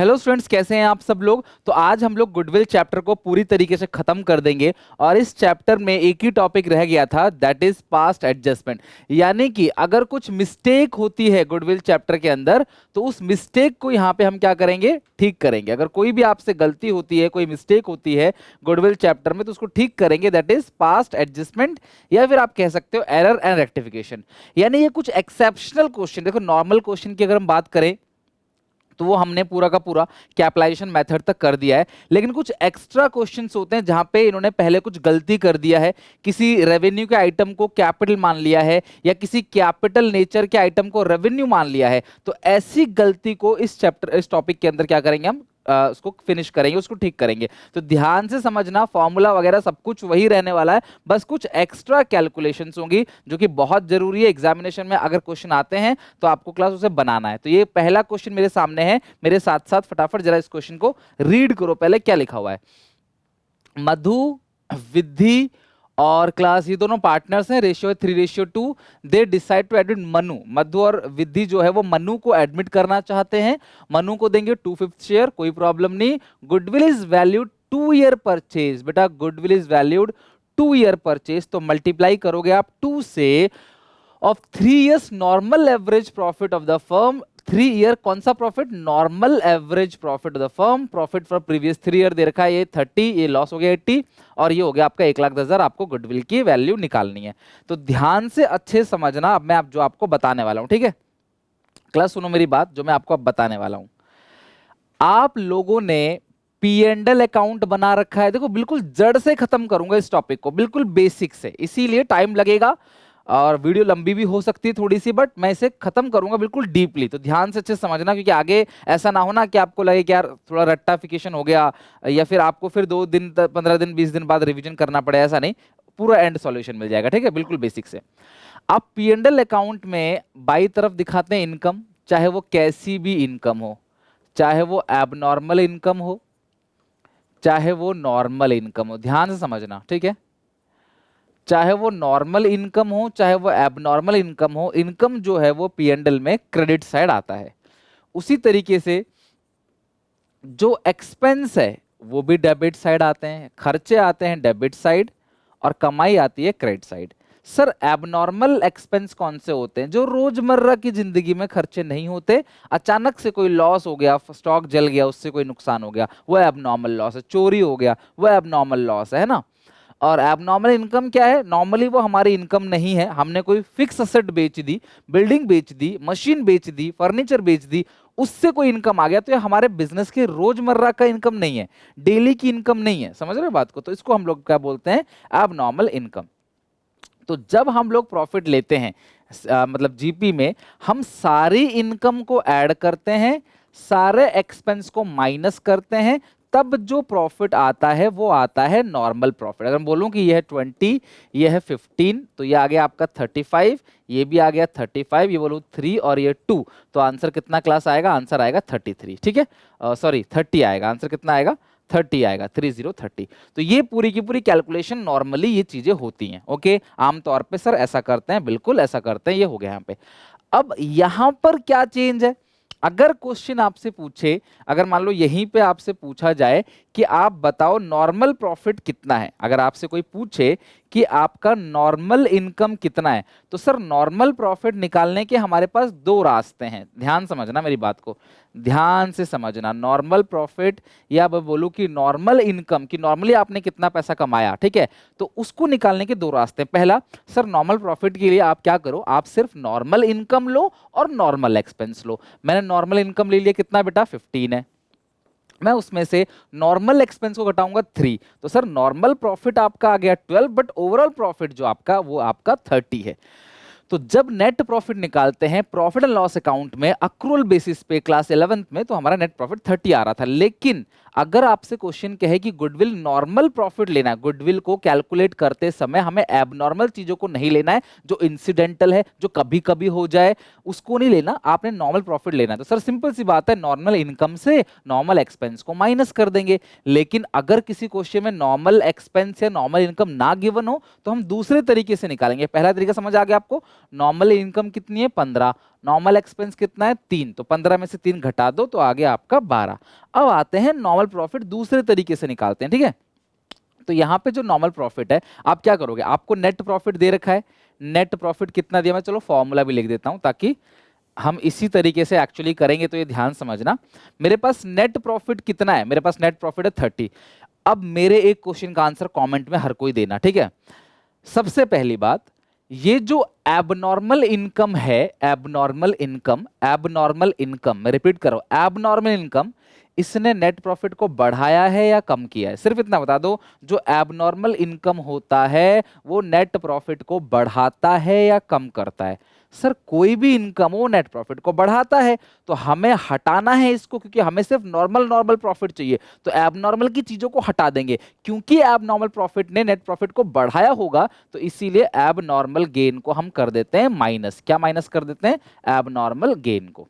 Hello students, कैसे हैं आप सब लोग। तो आज हम लोग गुडविल चैप्टर को पूरी तरीके से खत्म कर देंगे और इस चैप्टर में एक ही टॉपिक रह गया था, दैट इज पास्ट एडजस्टमेंट। यानी कि अगर कुछ मिस्टेक होती है गुडविल चैप्टर के अंदर तो उस मिस्टेक को यहाँ पे हम क्या करेंगे, ठीक करेंगे। अगर कोई भी आपसे गलती होती है, कोई मिस्टेक होती है गुडविल चैप्टर में, तो उसको ठीक करेंगे, दैट इज पास्ट एडजस्टमेंट, या फिर आप कह सकते हो एरर एंड रेक्टिफिकेशन। यानी ये कुछ एक्सेप्शनल क्वेश्चन, देखो नॉर्मल क्वेश्चन की अगर हम बात करें तो वो हमने पूरा का पूरा कैपिटलाइजेशन मेथड तक कर दिया है, लेकिन कुछ एक्स्ट्रा क्वेश्चंस होते हैं जहां पे इन्होंने पहले कुछ गलती कर दिया है, किसी रेवेन्यू के आइटम को कैपिटल मान लिया है या किसी कैपिटल नेचर के आइटम को रेवेन्यू मान लिया है। तो ऐसी गलती को इस टॉपिक के अंदर क्या करेंगे हम, उसको फिनिश करेंगे, उसको ठीक करेंगे। तो ध्यान से समझना, फॉर्मूला वगैरह सब कुछ वही रहने वाला है, बस कुछ एक्स्ट्रा कैलकुलेशंस होंगी जो कि बहुत जरूरी है। एग्जामिनेशन में अगर क्वेश्चन आते हैं तो आपको क्लास उसे बनाना है। तो ये पहला क्वेश्चन मेरे सामने है, मेरे साथ साथ फटाफट जरा इस क्वेश्चन को रीड करो। पहले क्या लिखा हुआ है, मधु, विद्धि और क्लास, ये दोनों पार्टनर्स हैं, रेशियो है 3:2। They decide to admit Manu, Madhu और विद्धि जो है वो मनु को एडमिट करना चाहते हैं। मनु को देंगे 2/5 शेयर, कोई प्रॉब्लम नहीं। Goodwill is valued 2 year purchase, बेटा goodwill is valued 2 year purchase, तो मल्टीप्लाई करोगे आप 2 से of 3 years normal average profit of the firm. 3 year कौन सा profit, normal average profit of the firm. Profit for previous 3 year दे रखा है, ये 30, ये लॉस हो गया 80, और ये हो गया आपका 1,10,000। आपको गुडविल की वैल्यू निकालनी है। तो ध्यान से अच्छे समझना, अब मैं जो आपको बताने वाला हूं, ठीक है क्लास, सुनो मेरी बात, जो मैं आपको अब बताने वाला हूं। आप लोगों ने P&L अकाउंट बना रखा है, देखो बिल्कुल जड़ से खत्म करूंगा इस टॉपिक को, बिल्कुल बेसिक से, इसीलिए टाइम लगेगा और वीडियो लंबी भी हो सकती है थोड़ी सी, बट मैं इसे खत्म करूंगा बिल्कुल डीपली। तो ध्यान से अच्छे से समझना, क्योंकि आगे ऐसा ना हो ना कि आपको लगे कि यार थोड़ा रट्टाफिकेशन हो गया, या फिर आपको फिर 2 दिन 15 दिन 20 दिन बाद रिवीजन करना पड़े, ऐसा नहीं, पूरा एंड सॉल्यूशन मिल जाएगा, ठीक है, बिल्कुल बेसिक से। आप P&L अकाउंट में बाई तरफ दिखाते हैं इनकम, चाहे वो कैसी भी इनकम हो, चाहे वो एबनॉर्मल इनकम हो, चाहे वो नॉर्मल इनकम हो, ध्यान से समझना, ठीक है। चाहे वो नॉर्मल इनकम हो, चाहे वो एबनॉर्मल इनकम हो, इनकम जो है वो P&L में क्रेडिट साइड आता है। उसी तरीके से जो एक्सपेंस है वो भी डेबिट साइड आते हैं, खर्चे आते हैं डेबिट साइड, और कमाई आती है credit side. Sir abnormal expense कौन से होते हैं, जो रोजमर्रा की जिंदगी में खर्चे नहीं होते, अचानक से कोई लॉस हो गया, स्टॉक जल गया, उससे कोई नुकसान हो गया, वो एबनॉर्मल लॉस है। चोरी हो गया, वो एबनॉर्मल लॉस है ना। और एबनॉर्मल इनकम क्या है, नॉर्मली वो हमारी इनकम नहीं है, हमने कोई फिक्स असेट बेच दी, बिल्डिंग बेच दी, मशीन बेच दी, फर्नीचर बेच दी, उससे कोई इनकम आ गया, तो ये हमारे बिजनेस के रोजमर्रा का इनकम नहीं है, डेली की इनकम नहीं है, समझ रहे हो बात को। तो इसको हम लोग क्या बोलते हैं, एबनॉर्मल इनकम। तो जब हम लोग प्रॉफिट लेते हैं मतलब जीपी में, हम सारी इनकम को ऐड करते हैं, सारे एक्सपेंस को माइनस करते हैं, तब जो प्रॉफिट आता है वो आता है नॉर्मल प्रॉफिट। अगर मैं बोलूं कि ये है 20, ये है 15, तो ये आ गया आपका 35, ये भी आ गया 35, ये बोलूं 3 और ये 2, तो आंसर कितना क्लास आएगा, आंसर आएगा 33, ठीक है, सॉरी 30 आएगा, आंसर कितना आएगा 30 आएगा, 3030। तो ये पूरी की पूरी कैलकुलेशन, नॉर्मली ये चीजें होती हैं, ओके। आमतौर पे सर ऐसा करते हैं, बिल्कुल ऐसा करते हैं, ये हो गया यहाँ पे। अब यहां पर क्या चेंज है, अगर क्वेश्चन आपसे पूछे, अगर मान लो यहीं पे आपसे पूछा जाए कि आप बताओ नॉर्मल प्रॉफिट कितना है, अगर आपसे कोई पूछे कि आपका नॉर्मल इनकम कितना है, तो सर नॉर्मल प्रॉफिट निकालने के हमारे पास 2 रास्ते हैं। ध्यान समझना मेरी बात को, ध्यान से समझना। नॉर्मल प्रॉफिट, या मैं बोलूं कि नॉर्मल इनकम, कि नॉर्मली आपने कितना पैसा कमाया, ठीक है, तो उसको निकालने के 2 रास्ते हैं। पहला, सर नॉर्मल प्रॉफिट के लिए आप क्या करो, आप सिर्फ नॉर्मल इनकम लो और नॉर्मल एक्सपेंस लो। मैंने नॉर्मल इनकम ले लिया, कितना बेटा 15 है, मैं उसमें से नॉर्मल एक्सपेंस को घटाऊंगा 3, तो सर नॉर्मल प्रॉफिट आपका आ गया 12, बट ओवरऑल प्रॉफिट जो आपका वो आपका 30 है। तो जब नेट प्रॉफिट निकालते हैं प्रॉफिट एंड लॉस अकाउंट में अक्रूवल बेसिस पे क्लास 11th में, तो हमारा नेट प्रॉफिट 30 आ रहा था। लेकिन अगर आपसे क्वेश्चन कहे कि गुडविल नॉर्मल प्रॉफिट लेना है, गुडविल को कैलकुलेट करते समय हमें एबनॉर्मल चीजों को नहीं लेना है, जो इंसिडेंटल है, जो कभी कभी हो जाए, उसको नहीं लेना, आपने नॉर्मल प्रॉफिट लेना है। तो सर सिंपल सी बात है, नॉर्मल इनकम से नॉर्मल एक्सपेंस को माइनस कर देंगे। लेकिन अगर किसी क्वेश्चन में नॉर्मल एक्सपेंस या नॉर्मल इनकम ना गिवन हो, तो हम दूसरे तरीके से निकालेंगे। पहला तरीका समझ आ गया आपको, नॉर्मल इनकम कितनी है 15, नॉर्मल एक्सपेंस कितना है 3, तो 15 में से 3 घटा दो तो आगे आपका 12। अब आते हैं नॉर्मल प्रॉफिट दूसरे तरीके से निकालते हैं, ठीक है। तो यहाँ पे जो नॉर्मल प्रॉफिट है आप क्या करोगे, आपको नेट प्रॉफिट दे रखा है, नेट प्रॉफिट कितना दिया, मैं चलो फॉर्मूला भी लिख देता हूं ताकि हम इसी तरीके से एक्चुअली करेंगे, तो ये ध्यान समझना। मेरे पास नेट प्रॉफिट कितना है, मेरे पास नेट प्रॉफिट है 30। अब मेरे एक क्वेश्चन का आंसर कमेंट में हर कोई देना, ठीक है। सबसे पहली बात, ये जो एबनॉर्मल इनकम है, एबनॉर्मल इनकम, एबनॉर्मल इनकम, मैं रिपीट करो, एबनॉर्मल इनकम, इसने नेट प्रॉफिट को बढ़ाया है या कम किया है, सिर्फ इतना बता दो। जो एबनॉर्मल इनकम होता है वो नेट प्रॉफिट को बढ़ाता है या कम करता है। सर कोई भी इनकम हो नेट प्रॉफिट को बढ़ाता है, तो हमें हटाना है इसको, क्योंकि हमें सिर्फ नॉर्मल नॉर्मल प्रॉफिट चाहिए, तो एबनॉर्मल की चीजों को हटा देंगे। क्योंकि एबनॉर्मल प्रॉफिट ने नेट प्रॉफिट को बढ़ाया होगा, तो इसीलिए एबनॉर्मल गेन को हम कर देते हैं माइनस। क्या माइनस कर देते हैं, एबनॉर्मल गेन को।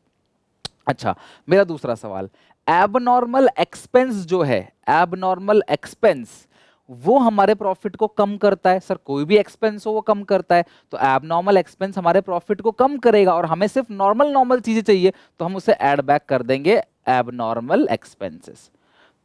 अच्छा, मेरा दूसरा सवाल, एबनॉर्मल एक्सपेंस जो है, एबनॉर्मल एक्सपेंस वो हमारे प्रॉफिट को कम करता है। सर कोई भी एक्सपेंस हो वो कम करता है, तो एबनॉर्मल एक्सपेंस हमारे प्रॉफिट को कम करेगा और हमें सिर्फ नॉर्मल नॉर्मल चीजें चाहिए, तो हम उसे ऐड बैक कर देंगे एबनॉर्मल एक्सपेंसेस।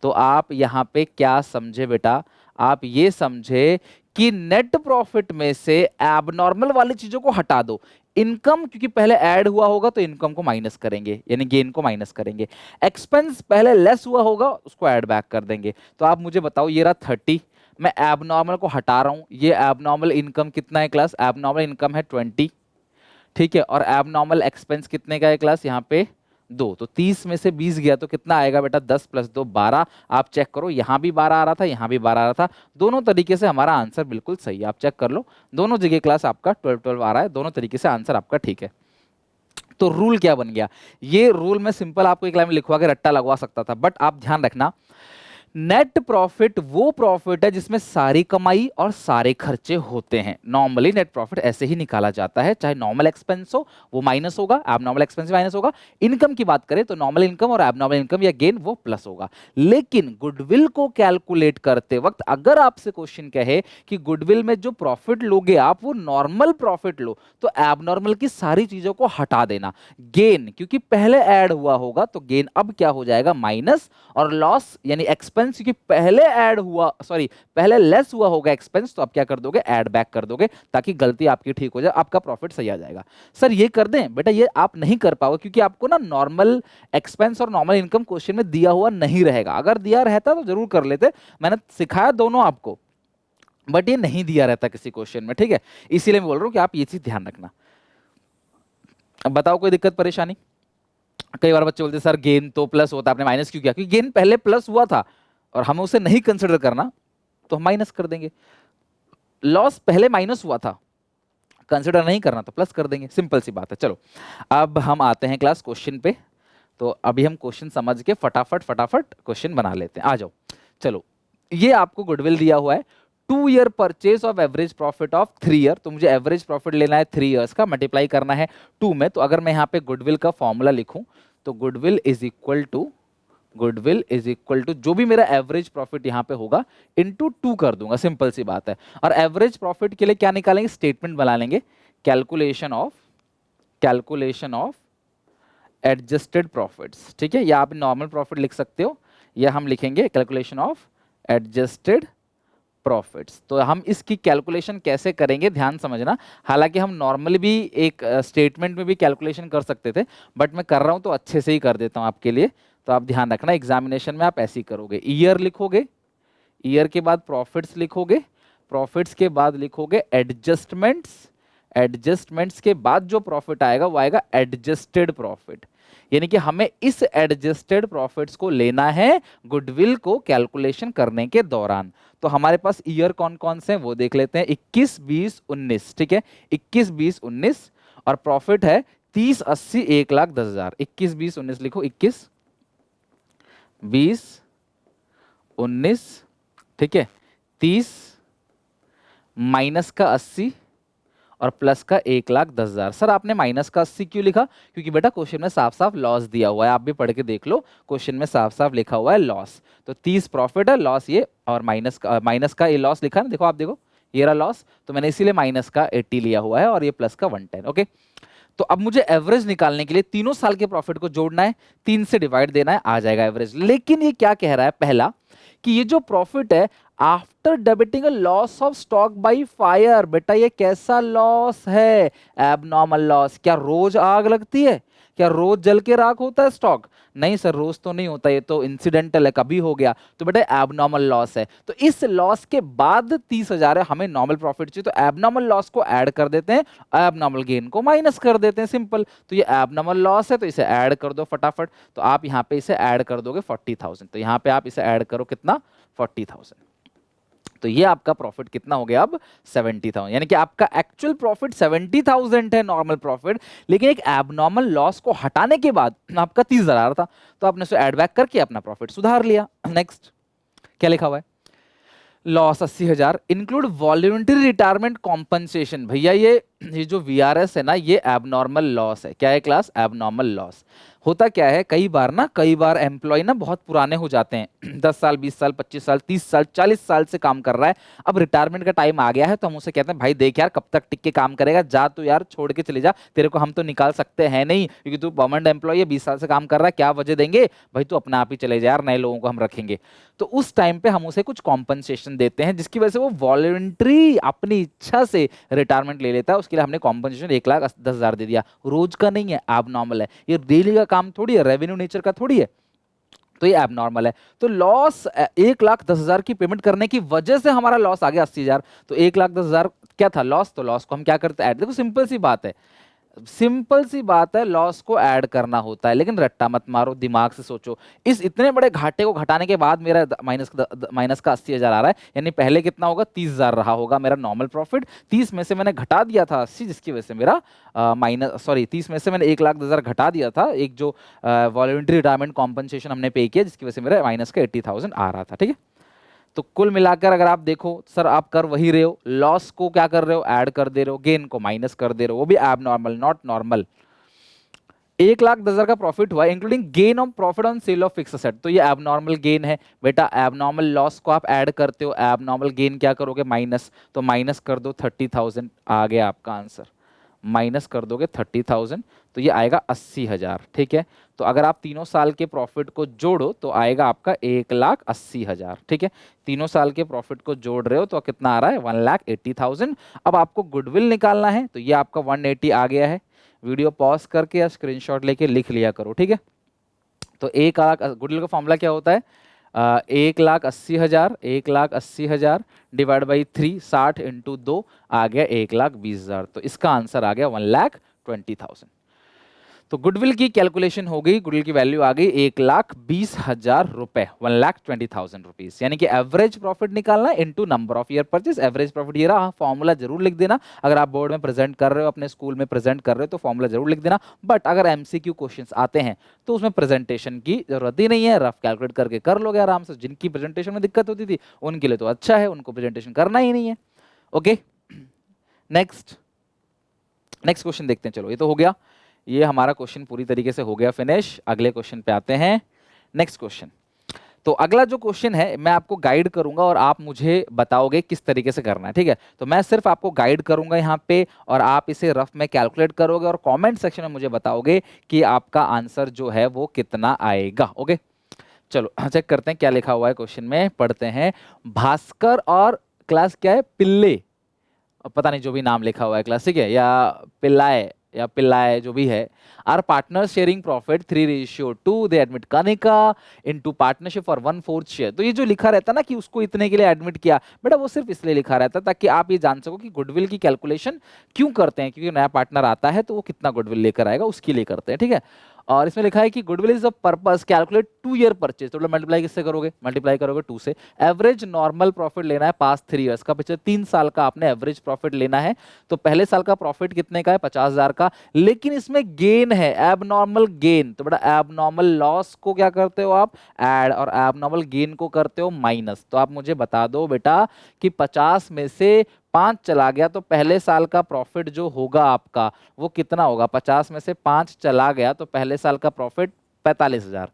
तो आप यहां पे क्या समझे बेटा, आप ये समझे कि नेट प्रॉफिट में से एबनॉर्मल वाली चीजों को हटा दो। इनकम क्योंकि पहले ऐड हुआ होगा तो इनकम को माइनस करेंगे, यानी गेन को माइनस करेंगे। एक्सपेंस पहले लेस हुआ होगा, उसको ऐड बैक कर देंगे। तो आप मुझे बताओ, ये रहा 30, मैं एबनॉर्मल को हटा रहा हूं, ये एबनॉर्मल इनकम कितना है क्लास, एबनॉर्मल इनकम है 20, ठीक है। और एबनॉर्मल एक्सपेंस कितने का है क्लास, यहाँ पे 2, तो 30 में से 20 गया तो कितना आएगा बेटा, 10 + 2 12। आप चेक करो, यहां भी 12 आ रहा था, यहां भी 12 आ रहा था, दोनों तरीके से हमारा आंसर बिल्कुल सही है। आप चेक कर लो, दोनों जगह क्लास आपका 12 12 आ रहा है, दोनों तरीके से आंसर आपका ठीक है। तो रूल क्या बन गया, ये रूल मैं सिंपल आपको एक लाइन में लिखवा के रट्टा लगवा सकता था, बट आप ध्यान रखना, नेट प्रॉफिट वो प्रॉफिट है जिसमें सारी कमाई और सारे खर्चे होते हैं। नॉर्मली नेट प्रॉफिट ऐसे ही निकाला जाता है, चाहे नॉर्मल एक्सपेंस हो वो माइनस होगा, एबनॉर्मल एक्सपेंस माइनस होगा। इनकम की बात करें तो नॉर्मल इनकम और एबनॉर्मल इनकम या गेन वो प्लस होगा। लेकिन गुडविल को कैलकुलेट करते वक्त अगर आपसे क्वेश्चन कहे कि गुडविल में जो प्रॉफिट लोगे आप वो नॉर्मल प्रॉफिट लो, तो एबनॉर्मल की सारी चीजों को हटा देना। गेन क्योंकि पहले ऐड हुआ होगा तो गेन अब क्या हो जाएगा, माइनस। और लॉस यानी एक्सपेंस क्योंकि पहले ऐड हुआ, सॉरी पहले लेस हुआ होगा एक्सपेंस, तो आप क्या कर दोगे, ऐड बैक कर दोगे, ताकि गलती आपकी ठीक हो जाए, आपका प्रॉफिट सही आ जाएगा। सर ये कर दें बेटा, ये आप नहीं कर पाओगे क्योंकि आपको ना नॉर्मल एक्सपेंस और नॉर्मल इनकम क्वेश्चन में दिया हुआ नहीं रहेगा। अगर दिया रहता तो जरूर कर लेते, मैंने सिखाया दोनों आपको, बट ये नहीं दिया रहता किसी क्वेश्चन में, ठीक है। इसीलिए मैं बोल रहा हूं कि आप ये चीज ध्यान रखना। अब बताओ कोई दिक्कत परेशानी। कई बार बच्चे बोलते सर गेन तो प्लस होता, आपने माइनस क्यों किया, क्योंकि गेन पहले प्लस हुआ था और हमें उसे नहीं कंसिडर करना, तो हम माइनस कर देंगे। लॉस पहले माइनस हुआ था, कंसिडर नहीं करना तो प्लस कर देंगे, सिंपल सी बात है। चलो अब हम आते हैं क्लास क्वेश्चन पे। तो अभी हम क्वेश्चन समझ के फटाफट फटाफट क्वेश्चन बना लेते हैं, आ जाओ। चलो ये आपको गुडविल दिया हुआ है, 2 year purchase of average profit of 3 year, तो मुझे एवरेज प्रॉफिट लेना है 3 ईयर्स का, मल्टीप्लाई करना है 2 में। तो अगर मैं यहाँ पे गुडविल का फॉर्मूला लिखूं तो goodwill is equal to, goodwill is equal to जो भी मेरा एवरेज प्रॉफिट यहाँ पे होगा इनटू 2 कर दूंगा, सिंपल सी बात है। और एवरेज प्रॉफिट के लिए क्या निकालेंगे, स्टेटमेंट बना लेंगे, कैलकुलेशन ऑफ एडजस्टेड प्रॉफिट्स, ठीक है। या आप नॉर्मल प्रॉफिट लिख सकते हो, या हम लिखेंगे कैलकुलेशन ऑफ एडजस्टेड प्रॉफिट्स। तो हम इसकी कैलकुलेशन कैसे करेंगे ध्यान समझना। हालांकि हम नॉर्मली भी एक स्टेटमेंट में भी कैलकुलेशन कर सकते थे, बट मैं कर रहा हूं तो अच्छे से ही कर देता हूं आपके लिए। तो आप ध्यान रखना, एग्जामिनेशन में आप ऐसे ही करोगे, ईयर लिखोगे, ईयर के बाद प्रॉफिट्स लिखोगे, प्रॉफिट्स के बाद लिखोगे एडजस्टमेंट्स, एडजस्टमेंट्स के बाद जो प्रॉफिट आएगा वो आएगा एडजस्टेड प्रॉफिट। यानी कि हमें इस एडजस्टेड प्रॉफिट्स को लेना है गुडविल को कैलकुलेशन करने के दौरान। तो हमारे पास ईयर कौन कौन से हैं वो देख लेते हैं, 21 20 19, ठीक है, 21 20 19। और प्रॉफिट है 30 80 1,10,000, 21 20 19 लिखो, 21 20 19, ठीक है, 30 माइनस का 80 और प्लस का 1,10,000। सर आपने माइनस का 80 क्यों लिखा, क्योंकि बेटा क्वेश्चन में साफ साफ लॉस दिया हुआ है, आप भी पढ़ के देख लो, क्वेश्चन में साफ साफ लिखा हुआ है लॉस। तो 30 प्रॉफिट है, लॉस ये, और माइनस का ये लॉस लिखा है ना, देखो आप देखो ये रहा लॉस, तो मैंने इसीलिए माइनस का 80 लिया हुआ है और ये प्लस का 110, ओके। तो अब मुझे एवरेज निकालने के लिए तीनों साल के प्रॉफिट को जोड़ना है, 3 से डिवाइड देना है, आ जाएगा एवरेज। लेकिन ये क्या कह रहा है पहला, कि ये जो प्रॉफिट है after debiting a loss of stock by fire, बेटा ये कैसा लॉस है? Abnormal loss. क्या रोज आग लगती है? क्या रोज जल के राख होता है स्टॉक? नहीं सर, रोज तो नहीं होता, ये तो इंसिडेंटल है, कभी हो गया, तो बेटा एबनॉर्मल लॉस है। तो इस लॉस के बाद 30,000 है, हमें नॉर्मल प्रॉफिट चाहिए, तो एबनॉर्मल लॉस को ऐड कर देते हैं, एबनॉर्मल गेन को माइनस कर देते हैं, सिंपल। तो ये एबनॉर्मल लॉस है, तो इसे ऐड कर दो फटाफट। तो आप यहाँ पे इसे ऐड कर दोगे 40,000, तो यहाँ पे आप इसे ऐड करो, कितना? 40,000। तो ये आपका प्रॉफिट कितना हो गया अब? 70,000। यानी कि आपका एक्चुअल प्रॉफिट 70,000 है, नॉर्मल प्रॉफिट, लेकिन एक एबनॉर्मल लॉस को हटाने के बाद आपका 30,000 था, तो आपने उसे ऐड बैक करके अपना प्रॉफिट सुधार लिया। नेक्स्ट क्या लिखा हुआ है? Loss 80,000 include voluntary retirement compensation. भैया ये जो वीआरएस है ना, ये एबनॉर्मल लॉस है। क्या है क्लास? Abnormal loss. होता क्या है, कई बार एम्प्लॉय ना बहुत पुराने हो जाते हैं 10 साल 20 साल 25 साल 30 साल 40 साल से काम कर रहा है, अब रिटायरमेंट का टाइम आ गया है, तो हम उसे कहते हैं भाई देख यार कब तक टिक के काम करेगा, जा तो यार छोड़ के चले जा, तेरे को हम तो निकाल सकते हैं नहीं, क्योंकि तू परमानेंट एम्प्लॉय है, 20 साल से काम कर रहा है, क्या वजह देंगे भाई, तू अपने आप ही चले जा यार, नए लोगों को हम रखेंगे। तो उस टाइम पे हम उसे कुछ कॉम्पनसेशन देते हैं, जिसकी वजह से वो वॉलंटरी अपनी इच्छा से रिटायरमेंट ले लेता है। उसके लिए हमने कॉम्पनसेशन 1,10,000 दे दिया। रोज का नहीं है, एबनॉर्मल है, ये डेली का काम थोड़ी है, रेवेन्यू नेचर का थोड़ी है, तो ये एबनॉर्मल है। तो लॉस 1,10,000 की पेमेंट करने की वजह से हमारा लॉस आ गया 80,000। तो 1,10,000 क्या था? लॉस। तो लॉस को हम क्या करते हैं? ऐड। देखो सिंपल सी बात है, सिंपल सी बात है, लॉस को ऐड करना होता है, लेकिन रट्टा मत मारो, दिमाग से सोचो। इस इतने बड़े घाटे को घटाने के बाद मेरा माइनस का 80,000 आ रहा है, यानी पहले कितना होगा? 30,000 रहा होगा मेरा नॉर्मल प्रॉफिट, 30 में से मैंने घटा दिया था 80, जिसकी वजह से मेरा 30 में से मैंने 1,10,000 घटा दिया था, एक जो वॉलंटरी रिटायरमेंट कॉम्पनसेशन हमने पे किया, जिसकी वजह से मेरा माइनस का 80,000 आ रहा था। ठीक है, तो कुल मिलाकर अगर आप देखो सर, आप कर वही रहे हो, लॉस को क्या कर रहे हो? ऐड कर दे रहे हो, गेन को माइनस कर दे रहे हो, वो भी एबनॉर्मल नॉट नॉर्मल। 1,10,000 का प्रॉफिट हुआ including gain on profit on sale of fix asset, तो ये एबनॉर्मल गेन है बेटा। एबनॉर्मल लॉस को आप ऐड करते हो, एबनॉर्मल गेन क्या करोगे? माइनस। तो माइनस कर दो 30,000, आ गया आपका आंसर। माइनस कर दोगे 30,000, तो ये आएगा 80,000। ठीक है, तो अगर आप तीनों साल के प्रॉफिट को जोड़ो तो आएगा आपका 1,80,000। ठीक है, तीनों साल के प्रॉफिट को जोड़ रहे हो तो कितना आ रहा है? 1,80,000। अब आपको गुडविल निकालना है, तो ये आपका 180 आ गया है। वीडियो पॉज करके या स्क्रीनशॉट लेके लिख लिया करो। ठीक है, तो 1,00,000 गुडविल का फॉर्मूला क्या होता है? 1,80,000, 1,80,000 डिवाइड बाई 3, 60 इंटू 2, आ गया 1,20,000। तो इसका आंसर आ गया 1,20,000। तो गुडविल की कैलकुलेशन हो गई, गुडविल की वैल्यू आ गई 1,20,000 रुपए, 1,20,000 रुपीज। यानी कि एवरेज प्रॉफिट निकालना into number of year purchase. Average profit ये रहा, फॉर्मूला जरूर लिख देना। अगर आप बोर्ड में प्रेजेंट कर रहे हो, अपने स्कूल में प्रेजेंट कर रहे हो, तो फॉर्मूला जरूर लिख देना। बट अगर एमसीक्यू क्वेश्चंस आते हैं तो उसमें प्रेजेंटेशन की जरूरत ही नहीं है, रफ कैलकुलेट करके कर लोगे आराम से। जिनकी प्रेजेंटेशन में दिक्कत होती थी उनके लिए तो अच्छा है, उनको प्रेजेंटेशन करना ही नहीं है। ओके, नेक्स्ट क्वेश्चन देखते हैं। चलो, ये तो हो गया, ये हमारा क्वेश्चन पूरी तरीके से हो गया फिनिश। अगले क्वेश्चन पे आते हैं। नेक्स्ट क्वेश्चन, तो अगला जो क्वेश्चन है मैं आपको गाइड करूंगा और आप मुझे बताओगे किस तरीके से करना है। ठीक है, तो मैं सिर्फ आपको गाइड करूंगा यहाँ पे, और आप इसे रफ में कैलकुलेट करोगे और कमेंट सेक्शन में मुझे बताओगे कि आपका आंसर जो है वो कितना आएगा। ओके, चलो चेक करते हैं क्या लिखा हुआ है क्वेश्चन में, पढ़ते हैं। भास्कर और क्लास क्या है? पिल्ले, पता नहीं जो भी नाम लिखा हुआ है क्लास, ठीक है, या पिल्लाए या पिल्लाए जो भी है, are partner sharing profit 3:2, they admit Kanika into partnership for 1/4 share. तो ये जो लिखा रहता है ना कि उसको इतने के लिए एडमिट किया, बेटा वो सिर्फ इसलिए लिखा रहता है ताकि आप ये जान सको कि गुडविल की कैलकुलेशन क्यों करते हैं, क्योंकि नया पार्टनर आता है तो वो कितना गुडविल लेकर आएगा उसके लिए करते हैं। ठीक है, और इसमें लिखा है कि goodwill is a purpose calculate 2 year purchase, तो मल्टीप्लाई किससे करोगे? मल्टीप्लाई करोगे 2 से। एवरेज नॉर्मल प्रॉफिट लेना है पास्ट 3 ईयर्स का, पिछले 3 साल का आपने एवरेज प्रॉफिट लेना है। तो पहले साल का प्रॉफिट कितने का है? 50,000 का, लेकिन इसमें गेन है, एबनॉर्मल गेन। तो बेटा एबनॉर्मल लॉस को क्या करते हो आप? ऐड, और एबनॉर्मल गेन को करते हो माइनस। तो आप मुझे बता दो बेटा कि 50 में से 5 चला गया तो पहले साल का प्रॉफिट जो होगा आपका वो कितना होगा? 50 में से 5 चला गया तो पहले साल का प्रॉफिट 45,000।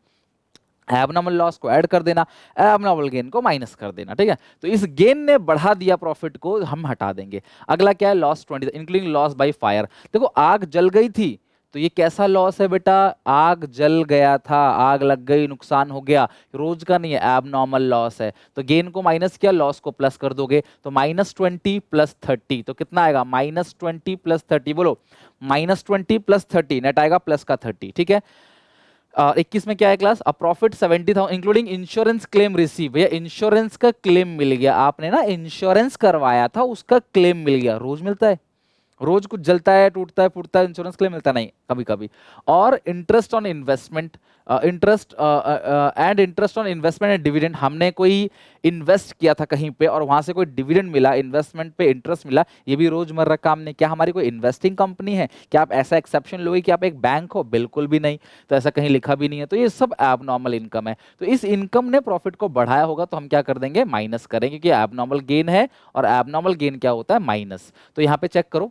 एबनॉर्मल लॉस को ऐड कर देना, एबनॉर्मल गेन को माइनस कर देना, ठीक है। तो इस गेन ने बढ़ा दिया प्रॉफिट को, हम हटा देंगे। अगला क्या है, loss 20 including loss by fire. देखो आग जल गई थी, तो ये कैसा लॉस है बेटा, आग जल गया था, आग लग गई, नुकसान हो गया, रोज का नहीं है, एबनॉर्मल लॉस है। तो गेन को माइनस किया, लॉस को प्लस कर दोगे, तो -20 + 30, तो कितना आएगा, -20 + 30, बोलो, -20 + 30, नेट आएगा प्लस का 30, ठीक है। 21 में क्या है class, a profit 70,000 including insurance claim receive. भैया इंश्योरेंस का क्लेम मिल गया, आपने ना इंश्योरेंस करवाया था, उसका क्लेम मिल गया। रोज मिलता है, रोज कुछ जलता है, टूटता है, फूटता है, इंश्योरेंस क्लेम मिलता नहीं, कभी कभी। और interest on investment, interest on investment and dividend, हमने कोई इन्वेस्ट किया था कहीं पे और वहां से कोई डिविडेंड मिला, इन्वेस्टमेंट पे इंटरेस्ट मिला, ये भी रोजमर्रा काम नहीं। क्या हमारी कोई इन्वेस्टिंग कंपनी है, क्या आप ऐसा एक्सेप्शन लोगे कि आप एक बैंक हो, बिल्कुल भी नहीं, तो ऐसा कहीं लिखा भी नहीं है। तो ये सब एबनॉर्मल इनकम है, तो इस इनकम ने प्रॉफिट को बढ़ाया होगा, तो हम क्या कर देंगे, माइनस करेंगे, क्योंकि एबनॉर्मल गेन है, और एबनॉर्मल गेन क्या होता है, माइनस। तो यहाँ पे चेक करो,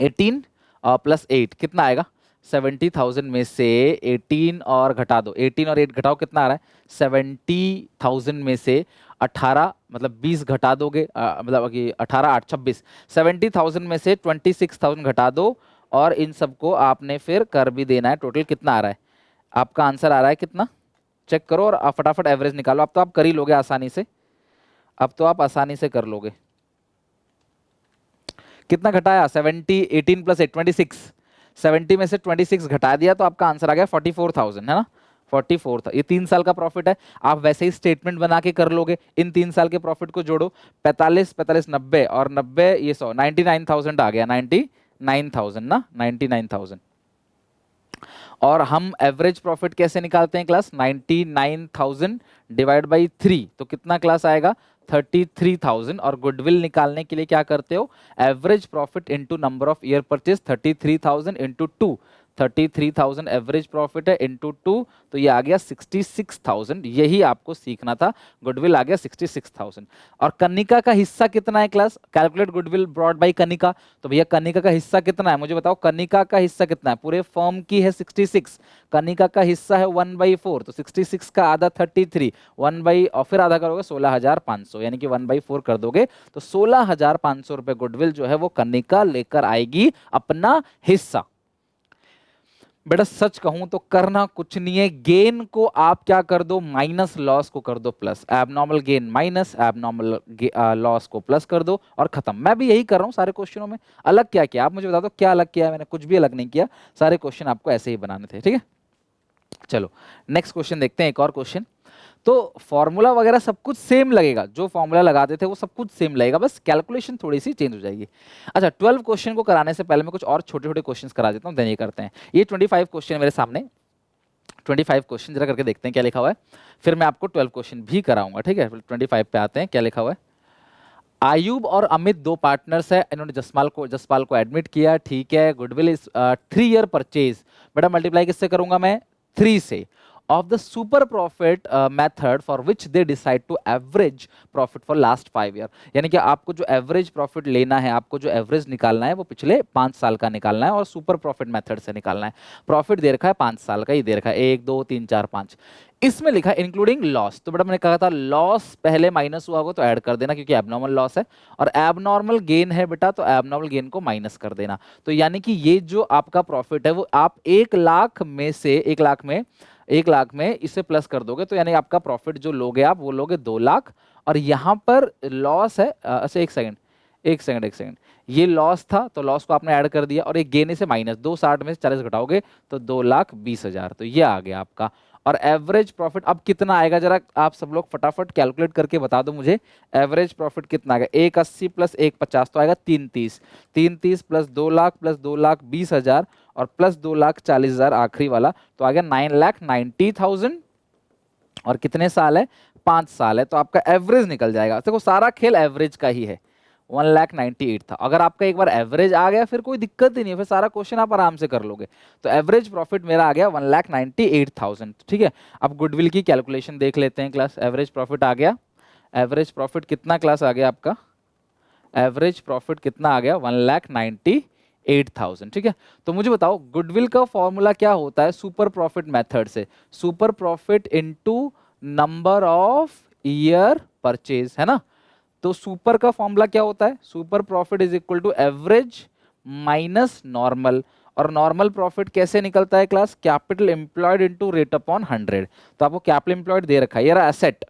18 + 8 कितना आएगा, 70,000 में से 18 और घटा दो, 18 और 8 घटाओ, कितना आ रहा है, 70,000 में से 18 मतलब 20 घटा दोगे, मतलब कि 18 8 26, 70,000 में से 26,000 घटा दो, और इन सबको आपने फिर कर भी देना है, टोटल कितना आ रहा है, आपका आंसर आ रहा है कितना, चेक करो और फटाफट एवरेज निकालो। अब तो आप कर ही लोगे आसानी से, अब तो आप आसानी से कर लोगे। कितना घटाया, 70, 18 + 8 26, 70 में से 26 घटा दिया, तो आपका आंसर आ गया 44,000, है ना, 44 था। ये 3 साल का प्रॉफिट है, आप वैसे ही स्टेटमेंट बना के कर लोगे, इन 3 साल के प्रॉफिट को जोड़ो, 45 45 90 और 90 ये 100, 99,000 आ गया, 99,000 ना, 99,000। और हम एवरेज प्रॉफिट कैसे निकालते हैं क्लास, 99,000 डिवाइड बाई 3, तो कितना क्लास आएगा, 33,000। और गुडविल निकालने के लिए क्या करते हो, average profit into number of year purchase, 33,000 × 2, 33,000 average profit है इनटू 2, तो ये आ गया 66,000। यही आपको सीखना था, गुडविल आ गया 66,000। और कनिका का हिस्सा कितना है class, calculate goodwill brought by Kanika, तो भैया कनिका का हिस्सा कितना है, मुझे बताओ, कनिका का हिस्सा कितना है, पूरे फर्म की है 66, कनिका का हिस्सा है 1/4, तो 66 का आधा 33, 1 और फिर आधा करोगे 16,500, यानी कि 1/4 कर दोगे, तो 16,500 रुपए गुडविल जो है वो कनिका लेकर आएगी अपना हिस्सा। बेटा सच कहूं तो करना कुछ नहीं है, गेन को आप क्या कर दो, माइनस, लॉस को कर दो plus, abnormal gain minus, abnormal loss को प्लस कर दो, और खत्म। मैं भी यही कर रहा हूं सारे क्वेश्चनों में। अलग क्या किया आप मुझे बता दो, क्या अलग किया है मैंने, कुछ भी अलग नहीं किया, सारे क्वेश्चन आपको ऐसे ही बनाने थे, ठीक है। चलो नेक्स्ट क्वेश्चन देखते हैं, एक और क्वेश्चन। तो फॉर्मूला वगैरह सब कुछ सेम लगेगा, जो फॉर्मूला लगाते थे वो सब कुछ सेम लगेगा, बस कैलकुलेशन थोड़ी सी चेंज हो जाएगी। अच्छा 12 क्वेश्चन को कराने से पहले मैं कुछ और छोटे छोटे क्वेश्चंस करा देता हूँ, देन ये करते हैं। ये 25 क्वेश्चन मेरे सामने, 25 क्वेश्चन जरा करके देखते हैं क्या लिखा हुआ है, फिर मैं आपको 12 क्वेश्चन भी कराऊंगा, ठीक है। 25 पे आते हैं, क्या लिखा हुआ है। आयुब और अमित 2 पार्टनर्स है, इन्होंने जसपाल को एडमिट किया, ठीक है। गुडविल इज 3 ईयर परचेज, बेटा मल्टीप्लाई किससे करूंगा मैं, 3 से, of the super profit method for which they decide to average profit for last 5 year। यानी कि आपको जो एवरेज प्रॉफिट लेना है, आपको जो एवरेज निकालना है वो पिछले 5 साल का निकालना है, और सुपर प्रॉफिट मेथड से निकालना है। प्रॉफिट दे रखा है 5 साल का ही दे रखा है, 1 2 3 4 5, इसमें लिखा है इंक्लूडिंग लॉस। तो बेटा मैंने कहा था लॉस पहले माइनस हुआ होगा तो ऐड कर देना, क्योंकि एबनॉर्मल लॉस है, और एबनॉर्मल गेन है बेटा, तो एबनॉर्मल गेन को माइनस कर देना। तो यानी कि ये जो आपका प्रॉफिट है वो आप 1 लाख में से 1 लाख में इसे प्लस कर दोगे, तो यानी आपका प्रॉफिट जो लोगे आप वो लोगे 2 लाख, और यहाँ पर लॉस है, अच्छा एक सेकंड, ये लॉस था तो लॉस को आपने ऐड कर दिया, और एक गेन से माइनस, 260 में से 40 घटाओगे तो 2,20,000, तो ये आ गया आपका। और एवरेज प्रॉफिट अब कितना आएगा, जरा आप सब लोग फटाफट कैलकुलेट करके बता दो मुझे, एवरेज प्रॉफिट कितना आएगा, 180 + 150 तो आएगा 330, 330 + 2 लाख + 2,20,000 और प्लस 2,40,000 आखिरी वाला, तो आ गया 9,90,000। और कितने साल है, 5 साल है, तो आपका एवरेज निकल जाएगा। देखो सारा खेल एवरेज का ही है, 1,98,000 था। अगर आपका एक बार एवरेज आ गया फिर कोई दिक्कत ही नहीं है, फिर सारा क्वेश्चन आप आराम से कर लोगे। तो एवरेज प्रॉफिट मेरा आ गया 1,98,000, ठीक है। अब गुडविल की कैलकुलेशन देख लेते हैं क्लास। एवरेज प्रॉफिट आ गया, एवरेज प्रॉफिट कितना क्लास आ गया आपका, एवरेज प्रॉफिट कितना आ गया, 1,98,000 8000, ठीक है। तो मुझे बताओ गुडविल का फॉर्मूला क्या होता है सुपर प्रॉफिट मेथड से? Super profit into number of year purchase, है ना। तो सुपर का फॉर्मूला क्या होता है? Super profit is equal to average minus normal. और नॉर्मल प्रॉफिट कैसे निकलता है class? Capital employed into rate upon 100। तो आपको कैपिटल एम्प्लॉयड दे रखा है, ये रहा asset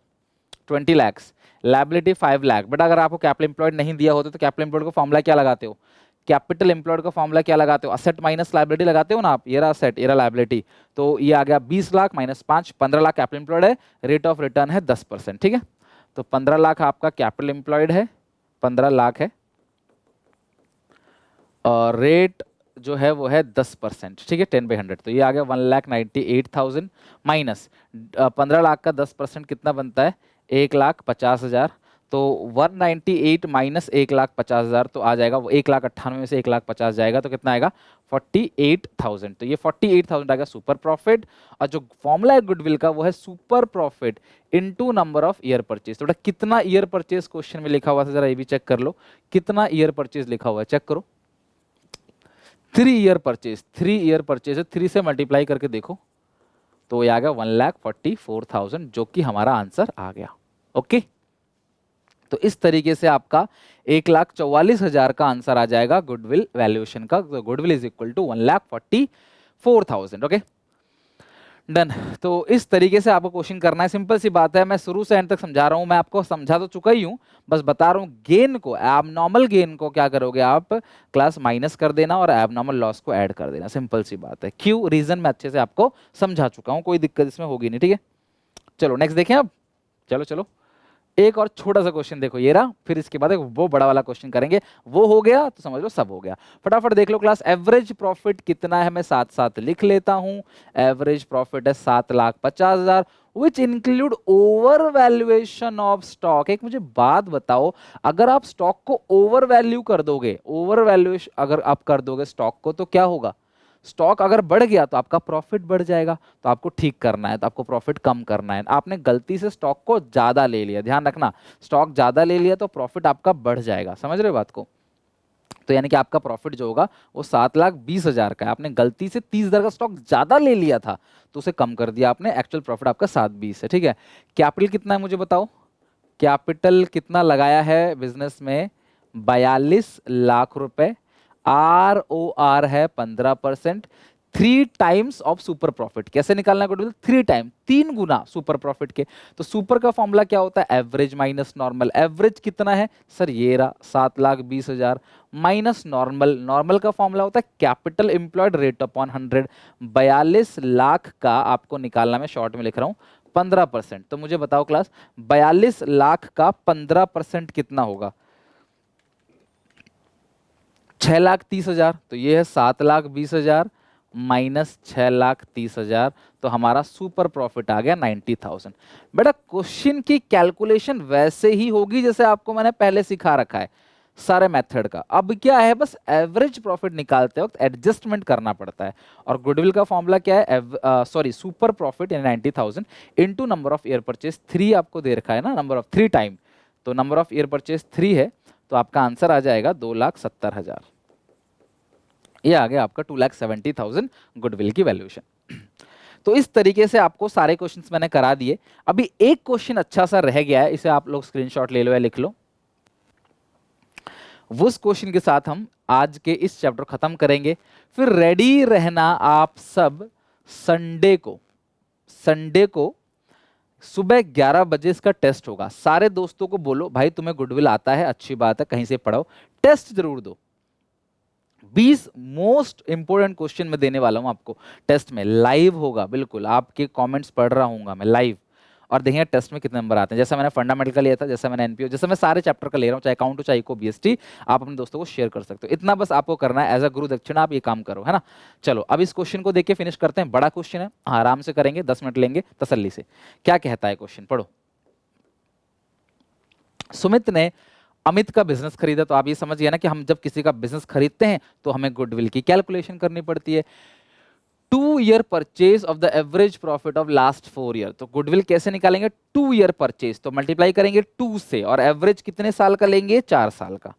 20 lakh, liability 5 lakh. But अगर आपको कैपिटल एम्प्लॉयड नहीं दिया होता तो कैपिटल एम्प्लॉयड का फॉर्मूला क्या लगाते हो? कैपिटल एम्प्लॉयड का फॉर्मूला क्या लगाते हो? असेट माइनस लायबिलिटी लगाते हो ना आप। ये रहा असेट, ये रहा लायबिलिटी। तो ये आ गया 20 lakh minus 5, 15 lakh capital employed है, रेट ऑफ रिटर्न है 10%, ठीक है। तो 15 लाख आपका कैपिटल एम्प्लॉयड है, 15 लाख है, और रेट जो है वो है 10%, ठीक है, 10/100। तो ये आ गया 1,98,000 माइनस 15 लाख का 10% कितना बनता है? 1,50,000। तो 198 माइनस 1,50,000 तो आ जाएगा वो 1,98,000 में से 1,50,000 जाएगा तो कितना आएगा? 48,000। तो ये 48,000 आएगा सुपर प्रॉफिट। और जो फॉर्मूला है गुडविल का वो है super profit into number of year purchase. तो कितना ईयर परचेज क्वेश्चन में लिखा हुआ है, जरा ये भी चेक कर लो, कितना ईयर परचेज लिखा हुआ है, चेक करो। 3 ईयर परचेज, 3 ईयर परचेज है, 3 से मल्टीप्लाई करके देखो तो ये आ गया 1,44,000, जो कि हमारा आंसर आ गया। ओके, तो इस तरीके से आपका 1,44,000 का आंसर आ जाएगा गुडविल वैल्यूएशन का। Goodwill is equal to 1,44,000। Okay, done. तो इस तरीके से आपको क्वेश्चन करना है, सिंपल सी बात है। मैं शुरू से एंड तक समझा रहा हूं, मैं आपको समझा तो चुका ही हूं, बस बता रहा हूं गेन को, एबनॉर्मल गेन को क्या करोगे आप? क्लास माइनस कर देना और एबनॉर्मल लॉस को ऐड कर देना, सिंपल सी बात है। क्यों? रीजन मैं अच्छे से आपको समझा चुका हूं, कोई दिक्कत इसमें होगी नहीं, ठीक है। चलो नेक्स्ट देखें अब। चलो चलो, एक और छोटा सा क्वेश्चन देखो, ये रहा, फिर इसके बाद एक वो बड़ा वाला क्वेश्चन करेंगे। वो हो गया तो समझ लो सब हो गया। फटाफट देख लो क्लास, एवरेज प्रॉफिट कितना है, मैं साथ साथ लिख लेता हूं। एवरेज प्रॉफिट है 7,50,000 which include over valuation of stock. एक मुझे बात बताओ, अगर आप स्टॉक को ओवर वैल्यू कर दोगे, ओवर वैल्यूएशन अगर आप कर दोगे स्टॉक को, तो क्या होगा? स्टॉक अगर बढ़ गया तो आपका प्रॉफिट बढ़ जाएगा, तो आपको ठीक करना है, तो आपको प्रॉफिट कम करना है। आपने गलती से स्टॉक को ज्यादा ले लिया, ध्यान रखना, स्टॉक ज्यादा ले लिया तो प्रॉफिट आपका बढ़ जाएगा, समझ रहे हो बात को। तो यानी कि आपका प्रॉफिट जो होगा वो 7,20,000 का है, आपने गलती से 30,000 का स्टॉक ज्यादा ले लिया था तो उसे कम कर दिया आपने, एक्चुअल प्रॉफिट आपका 7,20 है, ठीक है। कैपिटल कितना है मुझे बताओ, कैपिटल कितना लगाया है बिजनेस में? 42 लाख रुपए। ROR है 15%। 3 टाइम्स ऑफ सुपर प्रॉफिट। कैसे निकालना है गुडविल? 3 टाइम, 3 गुना सुपर प्रॉफिट के। तो सुपर का फॉर्मूला क्या होता है? Average minus normal. एवरेज कितना है सर? ये रहा 7,20,000 माइनस नॉर्मल। नॉर्मल का फॉर्मूला होता है capital employed rate upon 100। 42 lakh का आपको निकालना, मैं शॉर्ट में लिख रहा हूं, 15%। तो मुझे बताओ क्लास, 42 लाख का 15% कितना होगा? 6,30,000। तो ये है 7,20,000 माइनस 6,30,000, तो हमारा सुपर प्रॉफिट आ गया 90,000। बेटा क्वेश्चन की कैलकुलेशन वैसे ही होगी जैसे आपको मैंने पहले सिखा रखा है सारे मेथड का। अब क्या है, बस एवरेज प्रॉफिट निकालते वक्त एडजस्टमेंट करना पड़ता है। और गुडविल का फॉर्मूला क्या है? सॉरी, सुपर प्रॉफिट यानी 90,000 into number of year purchase 3 आपको दे रखा है ना, नंबर ऑफ 3 टाइम। तो नंबर ऑफ ईयर परचेज 3 है, तो आपका आंसर आ जाएगा 2,70,000। ये आ गया आपका 2,70,000 गुडविल की वैल्यूएशन। तो इस तरीके से आपको सारे क्वेश्चंस मैंने करा दिए। अभी एक क्वेश्चन अच्छा सा रह गया है, इसे आप लोग स्क्रीनशॉट ले लो या लिख लो। उस क्वेश्चन के साथ हम आज के इस चैप्टर खत्म करेंगे। फिर रेडी रहना आप सब, संडे को सुबह 11 बजे इसका टेस्ट होगा। सारे दोस्तों को बोलो भाई तुम्हें गुडविल आता है, अच्छी बात है, कहीं से पढ़ो, टेस्ट जरूर दो। 20 मोस्ट इंपोर्टेंट क्वेश्चन मैं देने वाला हूं आपको टेस्ट में, लाइव होगा, बिल्कुल आपके कमेंट्स पढ़ रहा हूंगा मैं लाइव, और देखिए टेस्ट में कितने नंबर आते हैं। जैसा मैंने फंडामेंटल का लिया था, जैसा मैंने एनपीओ, जैसा मैं सारे चैप्टर का ले रहा हूं, चाहे अकाउंट हो चाहे इको बीएसटी, आप अपने दोस्तों को शेयर कर सकते हो। इतना बस आपको करना है, एज अ गुरु दक्षिणा आप ये काम करो, है ना। चलो अब इस क्वेश्चन को देख के फिनिश करते हैं। बड़ा क्वेश्चन है, आराम से करेंगे, 10 मिनट लेंगे तसल्ली से। क्या कहता है क्वेश्चन, पढ़ो। सुमित ने अमित का बिजनेस खरीदा। तो आप ये समझ गए ना कि हम जब किसी का बिजनेस खरीदते हैं तो हमें गुडविल की कैलकुलेशन करनी पड़ती है। 2 year purchase of the average profit of last 4 year. तो गुडविल कैसे निकालेंगे? 2 ईयर परचेज, तो मल्टीप्लाई करेंगे 2 से, और एवरेज कितने साल का लेंगे? 4 साल का।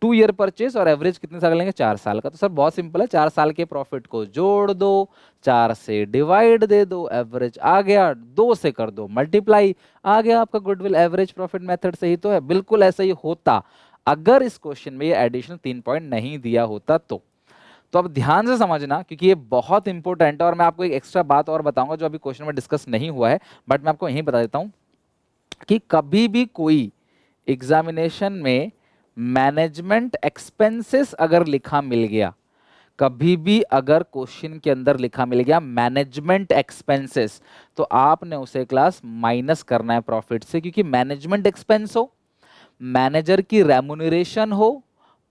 2 ईयर परचेज और एवरेज कितने साल का लेंगे, 4 साल का। तो सर बहुत सिंपल है, 4 साल के प्रॉफिट को जोड़ दो, 4 से डिवाइड दे दो, एवरेज आ गया, 2 से कर दो मल्टीप्लाई, आ गया आपका गुडविल। एवरेज प्रॉफिट मेथड से ही तो है, बिल्कुल ऐसा ही होता अगर इस क्वेश्चन में ये एडिशनल 3 पॉइंट नहीं दिया होता तो अब ध्यान से समझना, क्योंकि ये बहुत इंपॉर्टेंट है। और मैं आपको एक एक्स्ट्रा बात और बताऊंगा जो अभी क्वेश्चन में डिस्कस नहीं हुआ है, बट मैं आपको यही बता देता हूं कि कभी भी कोई एग्जामिनेशन में मैनेजमेंट एक्सपेंसेस अगर लिखा मिल गया, कभी भी अगर क्वेश्चन के अंदर लिखा मिल गया मैनेजमेंट एक्सपेंसेस, तो आपने उसे क्लास माइनस करना है प्रॉफिट से, क्योंकि मैनेजमेंट एक्सपेंस हो, मैनेजर की रेम्यूनरेशन हो,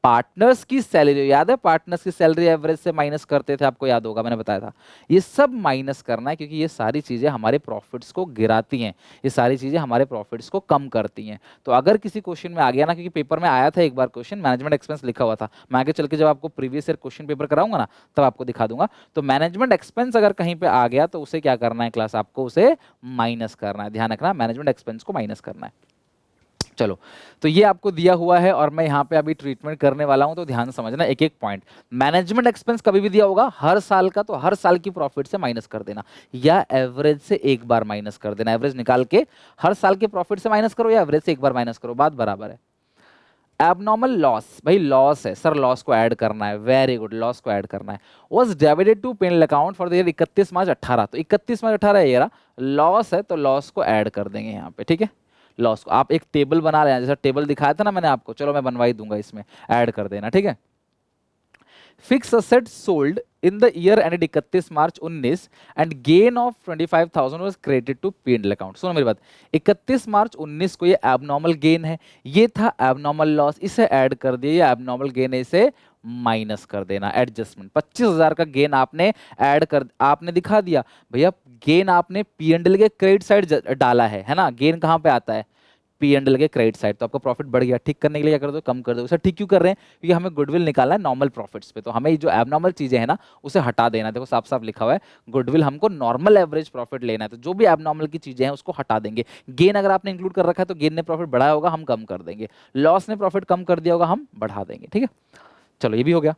पार्टनर्स की सैलरी, याद है पार्टनर्स की सैलरी एवरेज से माइनस करते थे, आपको याद होगा मैंने बताया था, ये सब माइनस करना है, क्योंकि ये सारी चीजें हमारे प्रॉफिट्स को गिराती हैं, ये सारी चीजें हमारे प्रॉफिट्स को कम करती हैं। तो अगर किसी क्वेश्चन में आ गया ना, क्योंकि पेपर में आया था एक बार क्वेश्चन मैनेजमेंट एक्सपेंस लिखा हुआ था, मैं आगे चल के जब आपको प्रीवियस ईयर क्वेश्चन पेपर कराऊंगा ना तब आपको दिखा दूंगा। तो मैनेजमेंट एक्सपेंस अगर कहीं पे आ गया तो उसे क्या करना है क्लास, आपको उसे माइनस करना है, ध्यान रखना मैनेजमेंट एक्सपेंस को माइनस करना है। चलो, तो ये आपको दिया हुआ है और मैं यहाँ पे अभी ट्रीटमेंट करने वाला हूं, तो ध्यान समझना एक एक पॉइंट। मैनेजमेंट एक्सपेंस कभी भी दिया होगा हर साल का, तो हर साल की प्रॉफिट से माइनस कर देना, या एवरेज से एक बार माइनस कर देना। एवरेज निकाल के हर साल के प्रॉफिट से माइनस करो या एवरेज से एक बार माइनस करो, बात बराबर है। एबनॉर्मल लॉस, भाई लॉस है सर, लॉस को ऐड करना है, वेरी गुड, लॉस को ऐड करना है। Was debited to P&L account for the year 31 March 18, तो 31 मार्च 18 ये रहा, लॉस है तो लॉस को ऐड कर देंगे यहाँ पे, ठीक है। लॉस को आप एक टेबल बना लेना, जैसा टेबल दिखाया था ना मैंने आपको, चलो मैं बनवा ही दूंगा, इसमें ऐड कर देना, ठीक है। Fix asset sold in the year ended 31 March 19 and gain of 25,000 was credited to P&L account. सुनो मेरी बात, 31 मार्च 19 को ये एबनॉर्मल गेन है, ये था एबनॉर्मल लॉस, इसे ऐड कर दिया, ये एबनॉर्मल गेन है, इसे माइनस कर देना, एडजस्टमेंट। 25,000 का गेन आपने ऐड कर, आपने दिखा दिया भैया, गेन आपने P&L के क्रेडिट साइड डाला है ना, गेन कहाँ पे आता है, P&L के क्रेडिट साइड, तो आपका प्रॉफिट बढ़ गया, ठीक करने के लिए क्या कर दो, कम कर दो। सर ठीक क्यों कर रहे हैं, क्योंकि हमें गुडविल निकालना है नॉर्मल प्रॉफिट्स पे, तो हमें जो एबनॉर्मल चीजें हैं ना उसे हटा देना। देखो साफ साफ लिखा हुआ है, गुडविल हमको नॉर्मल एवरेज प्रॉफिट लेना है, तो जो भी एबनॉर्मल की चीजें हैं उसको हटा देंगे। गेन अगर आपने इंक्लूड कर रखा है तो गेन ने प्रॉफिट बढ़ाया होगा, हम कम कर देंगे, लॉस ने प्रॉफिट कम कर दिया होगा, हम बढ़ा देंगे, ठीक है। चलो ये भी हो गया।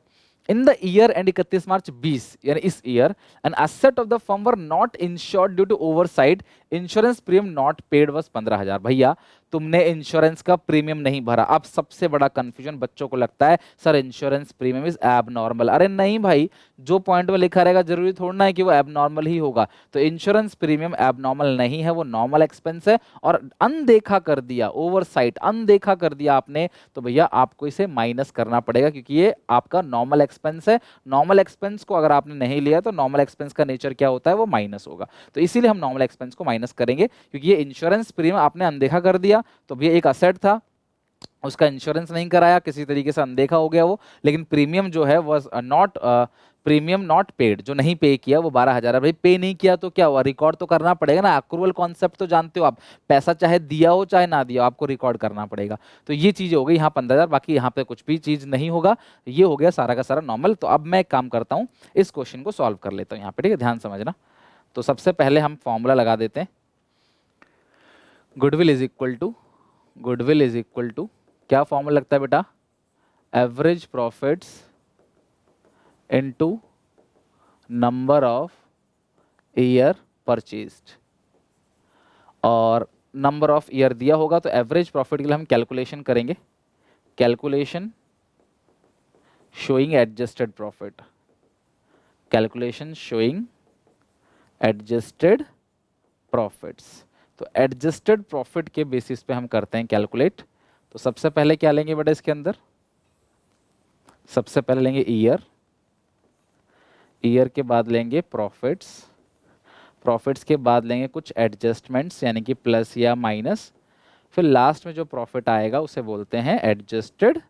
In the year end 31 March 20, यानी इस year, an asset of the firm were not insured due to oversight, insurance premium not paid was 15,000। भैया तुमने इंश्योरेंस का प्रीमियम नहीं भरा। अब सबसे बड़ा कंफ्यूजन बच्चों को लगता है sir insurance premium is abnormal. अरे नहीं भाई, जो पॉइंट में लिखा रहेगा जरूरी थोड़ा है कि वो एबनॉर्मल ही होगा। तो इंश्योरेंस प्रीमियम एबनॉर्मल नहीं है, वो नॉर्मल एक्सपेंस है, और अनदेखा कर दिया, ओवरसाइट अनदेखा कर दिया आपने, तो भैया आपको इसे माइनस करना पड़ेगा, क्योंकि ये आपका नॉर्मल एक्सपेंस है। नॉर्मल एक्सपेंस को अगर आपने नहीं लिया तो नॉर्मल एक्सपेंस का नेचर क्या होता है, वो माइनस होगा, तो इसीलिए हम नॉर्मल एक्सपेंस को माइनस करेंगे, क्योंकि ये इंश्योरेंस प्रीमियम आपने अनदेखा कर दिया। तो भैया एक असेट था, उसका इंश्योरेंस नहीं कराया, किसी तरीके से अनदेखा हो गया वो, लेकिन प्रीमियम जो है was not, premium not paid, जो नहीं पे किया वो 12,000 है। भाई पे नहीं किया तो क्या हुआ, रिकॉर्ड तो करना पड़ेगा ना, अक्रूवल कॉन्सेप्ट तो जानते हो आप, पैसा चाहे दिया हो चाहे ना दिया हो आपको रिकॉर्ड करना पड़ेगा। तो ये चीज हो गई यहाँ 15,000, बाकी यहाँ पे कुछ भी चीज नहीं होगा, ये हो गया सारा का सारा नॉर्मल। तो अब मैं एक काम करता हूँ, इस क्वेश्चन को सॉल्व कर लेता हूँ यहाँ पे, ठीक है, ध्यान समझना। तो सबसे पहले हम फॉर्मूला लगा देते हैं, goodwill is equal to, goodwill is equal to, क्या फॉर्मूला लगता है बेटा, average profits into number of year purchased, और नंबर ऑफ ईयर दिया होगा तो एवरेज प्रॉफिट के लिए हम कैलकुलेशन करेंगे, calculation showing adjusted profit, calculation showing adjusted profits. तो एडजस्टेड प्रॉफिट के बेसिस पे हम करते हैं कैलकुलेट। तो सबसे पहले क्या लेंगे बेटा इसके अंदर, सबसे पहले लेंगे ईयर, ईयर के बाद लेंगे प्रॉफिट्स, प्रॉफिट्स के बाद लेंगे कुछ एडजस्टमेंट्स यानी कि प्लस या माइनस, फिर लास्ट में जो प्रॉफिट आएगा उसे बोलते हैं एडजस्टेड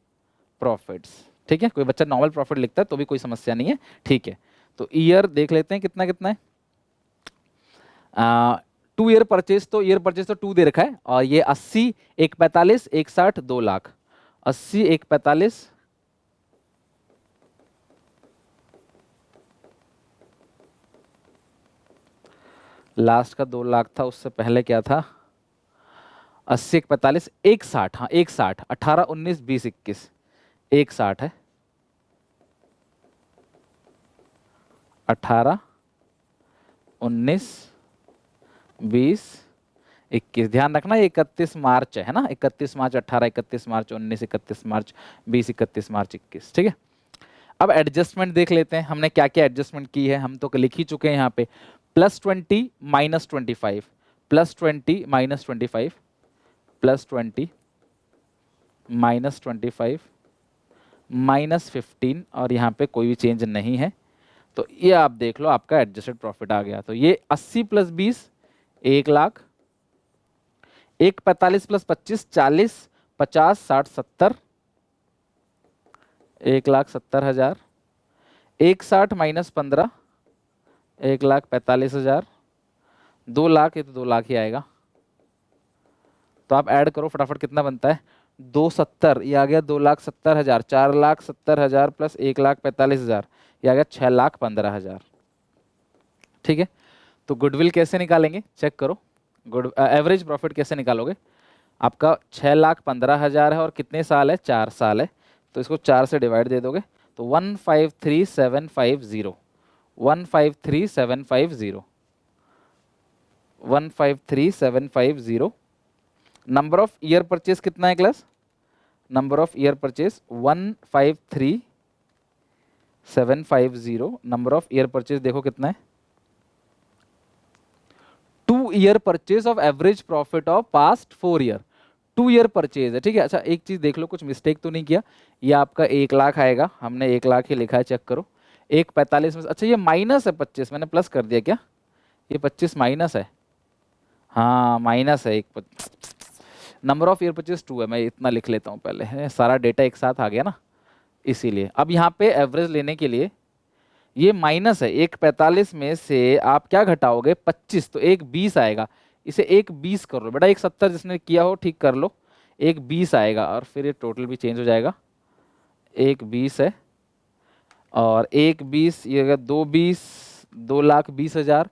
प्रॉफिट्स, ठीक है। कोई बच्चा नॉर्मल प्रॉफिट लिखता है तो भी कोई समस्या नहीं है, ठीक है। तो ईयर देख लेते हैं कितना कितना है, 2 ईयर परचेज, तो ईयर परचेज तो 2 दे रखा है, और ये 80, 145, 160, 2 लाख, 80, 145, लास्ट का 2 लाख था, उससे पहले क्या था, 80, 145, 160, हाँ 160, 18, 19, 20, 21, एक 60 है, 18, 19, 20, 21। ध्यान रखना ये 31 मार्च है ना, 31 मार्च 18, 31 मार्च 19, 31 मार्च 20, 31 मार्च 21। ठीक है, अब एडजस्टमेंट देख लेते हैं हमने क्या क्या एडजस्टमेंट की है। हम तो लिख ही चुके हैं यहाँ पे, +20 -25, +20 -25, +20 -25, -15, और यहाँ पे कोई भी चेंज नहीं है। तो ये आप देख लो आपका एडजस्टेड प्रॉफिट आ गया। तो ये 80 + 20 1 लाख, 145 + 25 40, 50 60 70, 1,70,000, 160 - 15 1,45,000, 2 लाख, ये तो 2 लाख ही आएगा। तो आप ऐड करो फटाफट, कितना बनता है, 270, ये आ गया 2,70,000, 4,70,000 प्लस 1,45,000, ये आ गया 6,15,000। ठीक है, तो गुडविल कैसे निकालेंगे चेक करो, एवरेज प्रॉफिट कैसे निकालोगे। आपका 6,15,000 है और कितने साल है, 4 साल है, तो इसको 4 से डिवाइड दे दोगे तो 153,750, 153,750, 153,750। नंबर ऑफ ईयर परचेज कितना है class, number of year purchase 153,750, number of year purchase देखो कितना है, 2 year purchase of average profit of past 4 year, 2 year purchase है। ठीक है, अच्छा एक चीज देख लो, कुछ मिस्टेक तो नहीं किया, ये आपका 1 लाख आएगा, हमने 1 लाख ही लिखा है, चेक करो। 145 में, अच्छा ये माइनस है 25, मैंने प्लस कर दिया क्या, ये 25 माइनस है, हाँ माइनस है। एक नंबर ऑफ ईयर परचेज 2 है, मैं इतना लिख लेता हूँ पहले, सारा डेटा एक साथ आ गया ना, इसीलिए। अब यहाँ पे एवरेज लेने के लिए ये माइनस है, 145 में से आप क्या घटाओगे, 25, तो 120 आएगा, इसे 120 कर लो बेटा, 170 जिसने किया हो ठीक कर लो, 120 आएगा, और फिर ये टोटल भी चेंज हो जाएगा, 120 है, और 120 ये अगर 220, 2,20,000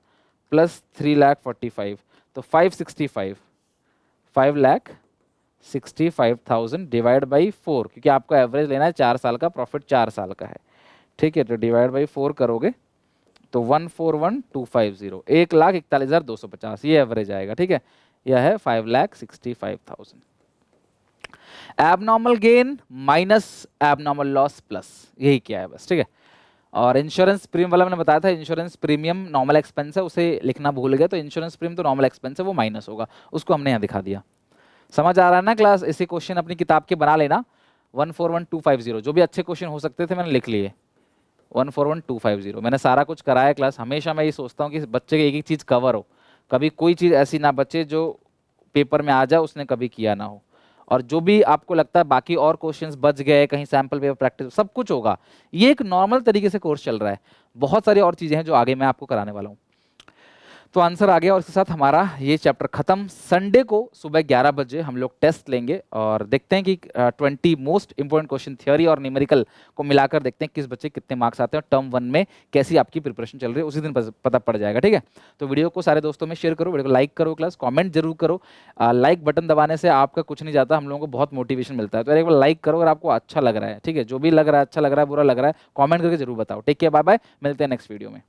प्लस 3,45,000, तो 565, 5,65,000 डिवाइड बाई 4, क्योंकि आपको एवरेज लेना है 4 साल का, प्रॉफिट 4 साल का है। ठीक है, तो डिवाइड बाई 4 करोगे तो 141,250, 1,41,250, ये एवरेज आएगा। ठीक है, यह है 5,65,000। Abnormal gain minus abnormal loss plus, यही क्या है बस। ठीक है, और इंश्योरेंस प्रीमियम वाला मैंने बताया था, इंश्योरेंस प्रीमियम नॉर्मल एक्सपेंस है, उसे लिखना भूल गए, तो इंश्योरेंस प्रीमियम तो नॉर्मल एक्सपेंस है, वो माइनस होगा, उसको हमने यहाँ दिखा दिया। समझ आ रहा है ना क्लास, ऐसे क्वेश्चन अपनी किताब के बना लेना। 141,250 जो भी अच्छे क्वेश्चन हो सकते थे मैंने लिख लिए, 141,250 मैंने सारा कुछ कराया क्लास। हमेशा मैं ये सोचता हूँ कि बच्चे की एक एक चीज़ कवर हो, कभी कोई चीज़ ऐसी ना बचे जो पेपर में आ जाए उसने कभी किया ना हो। और जो भी आपको लगता है बाकी और क्वेश्चंस बच गए, कहीं सैंपल पेपर प्रैक्टिस, सब कुछ होगा। ये एक नॉर्मल तरीके से कोर्स चल रहा है, बहुत सारी और चीज़ें हैं जो आगे मैं आपको कराने वाला हूँ। तो आंसर आ गया, और इसके साथ हमारा ये चैप्टर खत्म। संडे को सुबह 11 बजे हम लोग टेस्ट लेंगे और देखते हैं कि 20 मोस्ट इंपोर्टेंट क्वेश्चन थियोरी और न्यूमेरिकल को मिलाकर देखते हैं किस बच्चे कितने मार्क्स आते हैं, और टर्म 1 में कैसी आपकी प्रिपरेशन चल रही है उसी दिन पता पड़ जाएगा। ठीक है, तो वीडियो को सारे दोस्तों में शेयर करो, वीडियो को लाइक करो, क्लास कॉमेंट जरूर करो। लाइक बटन दबाने से आपका कुछ नहीं जाता, हम लोगों को बहुत मोटिवेशन मिलता है। तो एक बार लाइक करो अगर आपको अच्छा लग रहा है। ठीक है, जो भी लग रहा है, अच्छा लग रहा है, बुरा लग रहा है, कॉमेंट करके जरूर बताओ। टेक केयर, बाय बाय, मिलते हैं नेक्स्ट वीडियो में।